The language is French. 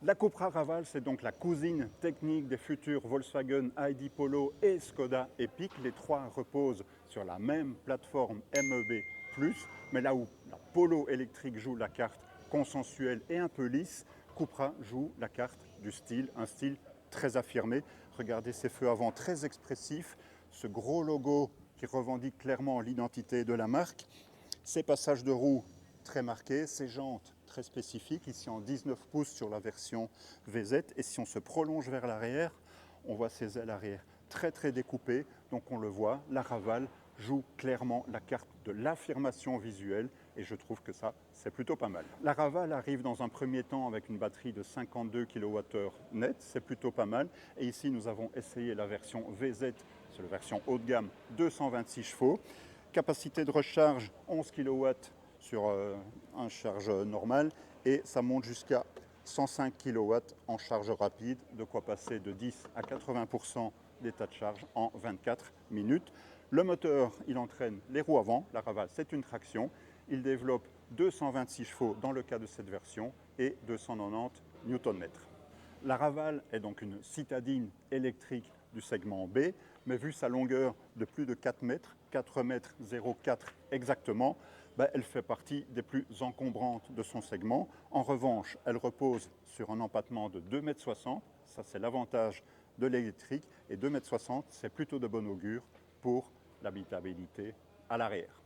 La Cupra Raval, c'est donc la cousine technique des futurs Volkswagen ID Polo et Skoda Epic. Les trois reposent sur la même plateforme MEB+, mais là où la Polo électrique joue la carte consensuelle et un peu lisse, Cupra joue la carte du style, un style très affirmé. Regardez ces feux avant très expressifs, ce gros logo qui revendique clairement l'identité de la marque, ces passages de roues très marqués, ces jantes très spécifiques, ici en 19 pouces sur la version VZ. Et si on se prolonge vers l'arrière, on voit ces ailes arrière très découpées. Donc on le voit, la Raval joue clairement la carte de l'affirmation visuelle et je trouve que ça, c'est plutôt pas mal. La Raval arrive dans un premier temps avec une batterie de 52 kWh net, c'est plutôt pas mal. Et ici, nous avons essayé la version VZ, c'est la version haut de gamme, 226 chevaux. Capacité de recharge 11 kW sur un charge normal et ça monte jusqu'à 105 kW en charge rapide, de quoi passer de 10 à 80% d'état de charge en 24 minutes. Le moteur, il entraîne les roues avant, la Raval c'est une traction, il développe 226 chevaux dans le cas de cette version et 290 Nm. La Raval est donc une citadine électrique du segment B, mais vu sa longueur de plus de 4 mètres, 4 mètres 04 exactement, elle fait partie des plus encombrantes de son segment. En revanche, elle repose sur un empattement de 2,60 m, ça c'est l'avantage de l'électrique, et 2,60 m c'est plutôt de bon augure pour l'habitabilité à l'arrière.